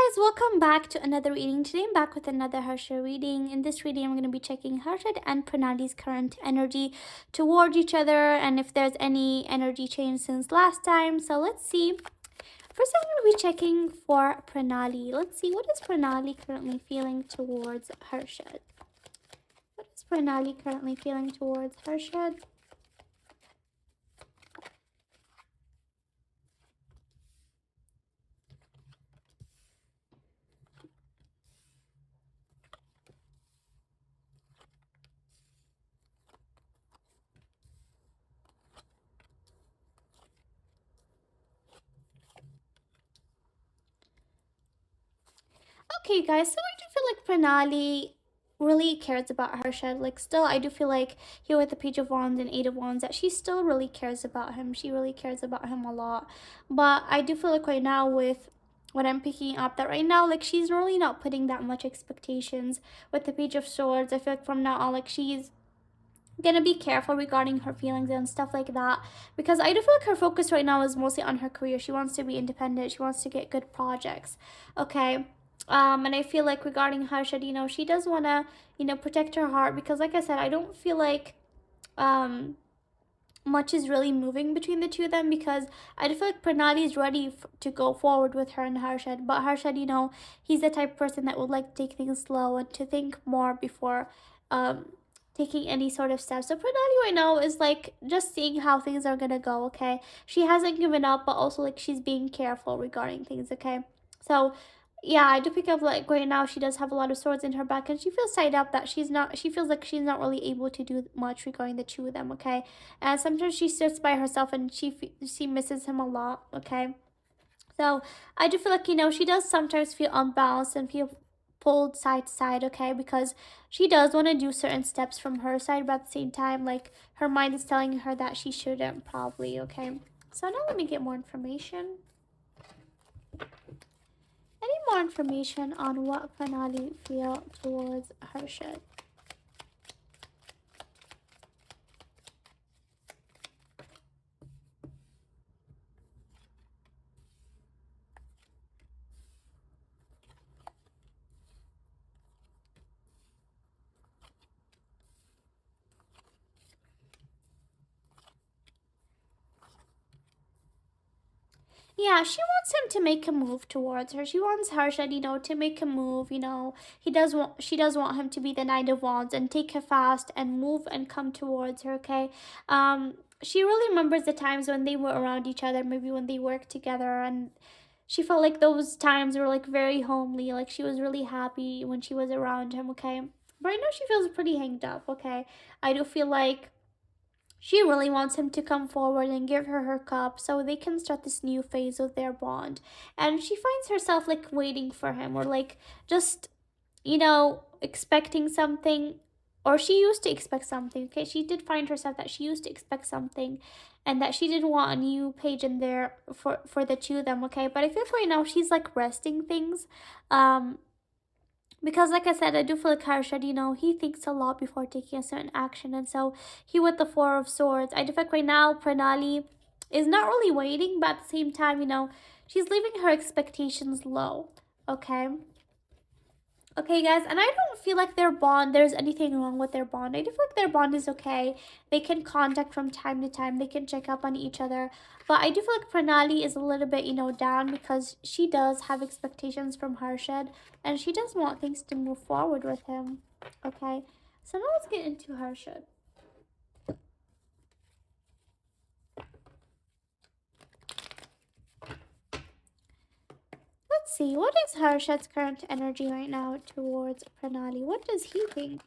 guys, welcome back to another reading. Today I'm back with another Harshad reading. In this reading, I'm going to be checking Harshad and Pranali's current energy towards each other and if there's any energy change since last time. So let's see. First, I'm going to be checking for Pranali. Let's see, what is Pranali currently feeling towards Harshad? What is Pranali currently feeling towards Harshad? Okay, guys, so I do feel like Pranali really cares about Harshad. Like, still, I do feel like here with the Page of Wands and Eight of Wands that she still really cares about him. She really cares about him a lot. But I do feel like right now with what I'm picking up, that right now, like, she's really not putting that much expectations with the Page of Swords. I feel like from now on, like, she's gonna be careful regarding her feelings and stuff like that, because I do feel like her focus right now is mostly on her career. She wants to be independent, she wants to get good projects, okay. And I feel like regarding Harshad, she does want to protect her heart, because like I said, I don't feel like much is really moving between the two of them, because I do feel like Pranali is ready to go forward with her and Harshad, but Harshad, he's the type of person that would like to take things slow and to think more before taking any sort of steps. So Pranali right now is like just seeing how things are gonna go, okay? She hasn't given up, but also like she's being careful regarding things, okay? So yeah, I do pick up like right now she does have a lot of swords in her back, and she feels tied up that she feels like she's not really able to do much regarding the two of them, okay? And sometimes she sits by herself and she misses him a lot, okay? So I do feel like she does sometimes feel unbalanced and feel pulled side to side, okay? Because she does want to do certain steps from her side, but at the same time, like, her mind is telling her that she shouldn't, probably, okay? So now let me get more information. Any more information on what Pranali feel towards Harshad? Yeah, she wants him to make a move towards her. She wants Harshad, to make a move. She does want him to be the Knight of Wands and take her fast and move and come towards her. Okay, she really remembers the times when they were around each other, maybe when they worked together, and she felt like those times were like very homely. Like she was really happy when she was around him. Okay, but right now she feels pretty hanged up. Okay, I do feel like she really wants him to come forward and give her her cup so they can start this new phase of their bond. And she finds herself like waiting for him, or like just, expecting something. Or she used to expect something, okay? She did find herself that she used to expect something and that she did want a new page in there for the two of them, okay? But I feel like right now she's like resting things. Because like I said, I do feel like Harshad, he thinks a lot before taking a certain action. And so he with the Four of Swords, I do feel like right now Pranali is not really waiting, but at the same time, she's leaving her expectations low, okay? Okay, guys, and I don't feel like there's anything wrong with their bond. I do feel like their bond is okay. They can contact from time to time. They can check up on each other. But I do feel like Pranali is a little bit, down, because she does have expectations from Harshad, and she does want things to move forward with him. Okay, so now let's get into Harshad. Let's see, what is Harshad's current energy right now towards Pranali? What does he think?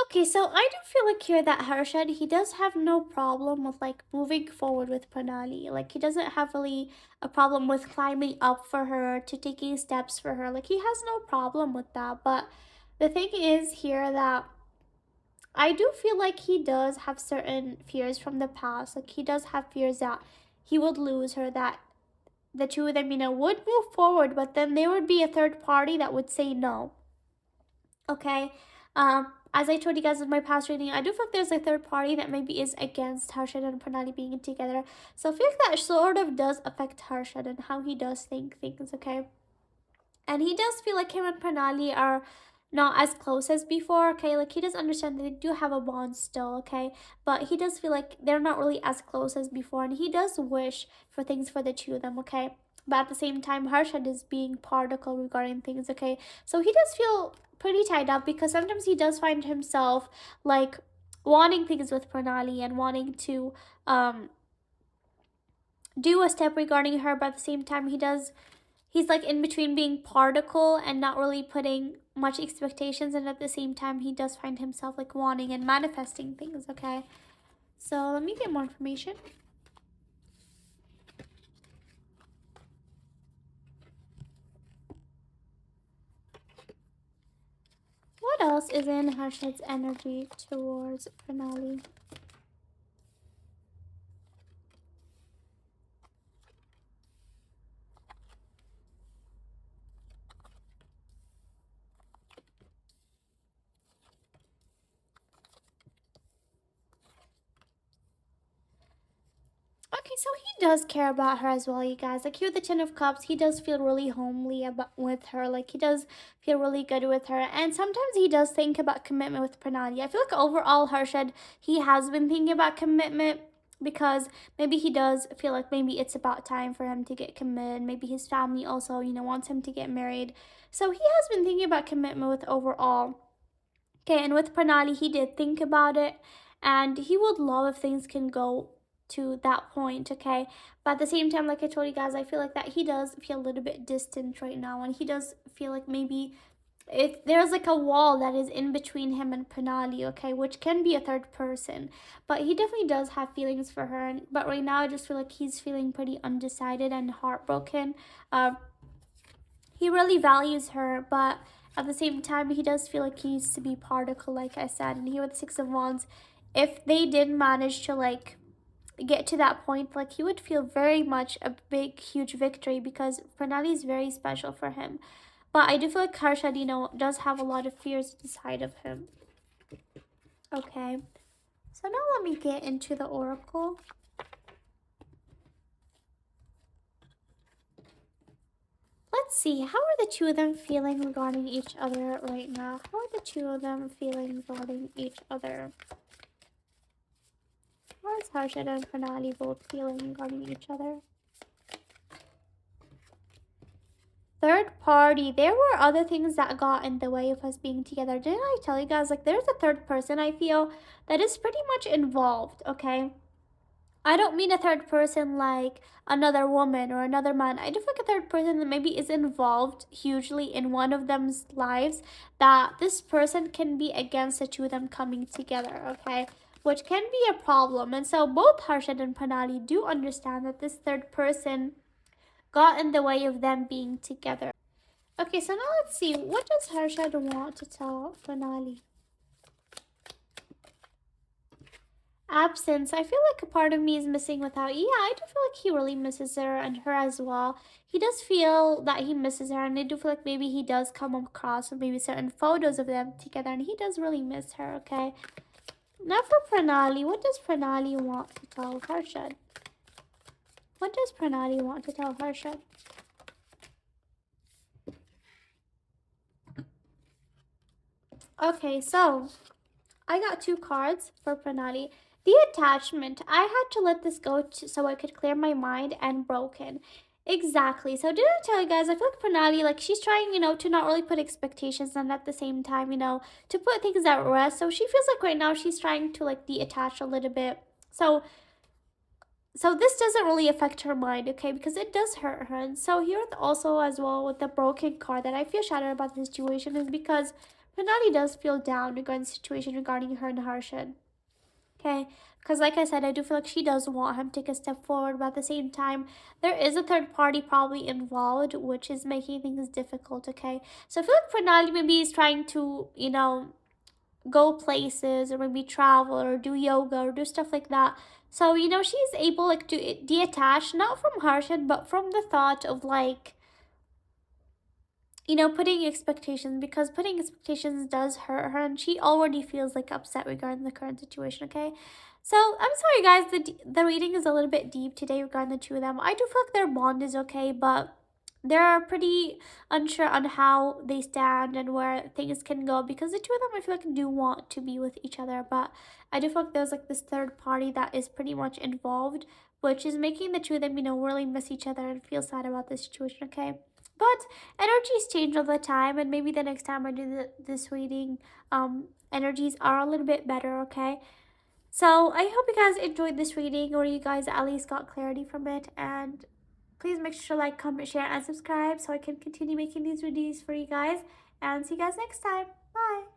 Okay, so I do feel like here that Harshad, he does have no problem with like moving forward with Pranali. Like he doesn't have really a problem with climbing up for her, to taking steps for her. Like he has no problem with that. But the thing is here that I do feel like he does have certain fears from the past. Like he does have fears that he would lose her, that the two of them, would move forward, but then there would be a third party that would say no. Okay. As I told you guys in my past reading, I do feel like there's a third party that maybe is against Harshad and Pranali being together. So I feel like that sort of does affect Harshad and how he does think things, okay? And he does feel like him and Pranali are not as close as before, okay? Like, he does understand that they do have a bond still, okay? But he does feel like they're not really as close as before, and he does wish for things for the two of them, okay? But at the same time, Harshad is being partial regarding things, okay? So he does feel pretty tied up, because sometimes he does find himself like wanting things with Pranali and wanting to do a step regarding her, but at the same time he's like in between being partial and not really putting much expectations, and at the same time he does find himself like wanting and manifesting things, okay? So let me get more information. What else is in Harshad's energy towards Pranali? Okay, so he does care about her as well, you guys. Like, here with the Ten of Cups, he does feel really homely with her. Like, he does feel really good with her. And sometimes he does think about commitment with Pranali. I feel like overall, Harshad, he has been thinking about commitment, because maybe he does feel like maybe it's about time for him to get committed. Maybe his family also, wants him to get married. So he has been thinking about commitment with overall. Okay, and with Pranali, he did think about it, and he would love if things can go to that point, okay? But at the same time, like I told you guys, I feel like that he does feel a little bit distant right now, and he does feel like maybe if there's like a wall that is in between him and Pranali, okay, which can be a third person, but he definitely does have feelings for her. But right now, I just feel like he's feeling pretty undecided and heartbroken. He really values her, but at the same time, he does feel like he needs to be partial, like I said. And here with Six of Wands, if they did manage to like get to that point, like, he would feel very much a big, huge victory, because Pranali is very special for him. But I do feel like Harshad, does have a lot of fears inside of him. Okay, so now let me get into the oracle. Let's see, how are the two of them feeling regarding each other right now? How are the two of them feeling regarding each other? How is Harshad and Pranali both feeling regarding each other? Third party. There were other things that got in the way of us being together. Didn't I tell you guys? Like, there's a third person, I feel, that is pretty much involved, okay? I don't mean a third person like another woman or another man. I do feel like a third person that maybe is involved hugely in one of them's lives, that this person can be against the two of them coming together, okay? Which can be a problem. And so both Harshad and Pranali do understand that this third person got in the way of them being together. Okay, so now let's see. What does Harshad want to tell Pranali? Absence. I feel like a part of me is missing without. Yeah, I do feel like he really misses her and her as well. He does feel that he misses her, and I do feel like maybe he does come across with maybe certain photos of them together, and he does really miss her, okay? Now for Pranali, what does Pranali want to tell Harshad? What does Pranali want to tell Harshad? Okay, so I got two cards for Pranali. The attachment. I had to let this go so I could clear my mind, and broken. Exactly. So didn't I tell you guys, I feel like Pranali, like, she's trying, to not really put expectations, and at the same time, to put things at rest. So she feels like right now she's trying to like detach a little bit. So this doesn't really affect her mind, okay, because it does hurt her. And so here also as well with the broken card, that I feel shattered about the situation is because Pranali does feel down regarding the situation regarding her and Harshad. Okay, because like I said, I do feel like she does want him to take a step forward, but at the same time, there is a third party probably involved, which is making things difficult, okay? So I feel like Pranali maybe is trying to, go places or maybe travel or do yoga or do stuff like that. So, she's able like to detach not from Harshad but from the thought of like, putting expectations, because putting expectations does hurt her and she already feels like upset regarding the current situation, okay? So I'm sorry guys, the reading is a little bit deep today regarding the two of them. I do feel like their bond is okay, but they're pretty unsure on how they stand and where things can go, because the two of them I feel like do want to be with each other, but I do feel like there's like this third party that is pretty much involved, which is making the two of them, really miss each other and feel sad about this situation, okay? But energies change all the time, and maybe the next time I do this reading, energies are a little bit better, okay? So I hope you guys enjoyed this reading, or you guys at least got clarity from it, and please make sure to like, comment, share, and subscribe so I can continue making these videos for you guys, and see you guys next time. Bye!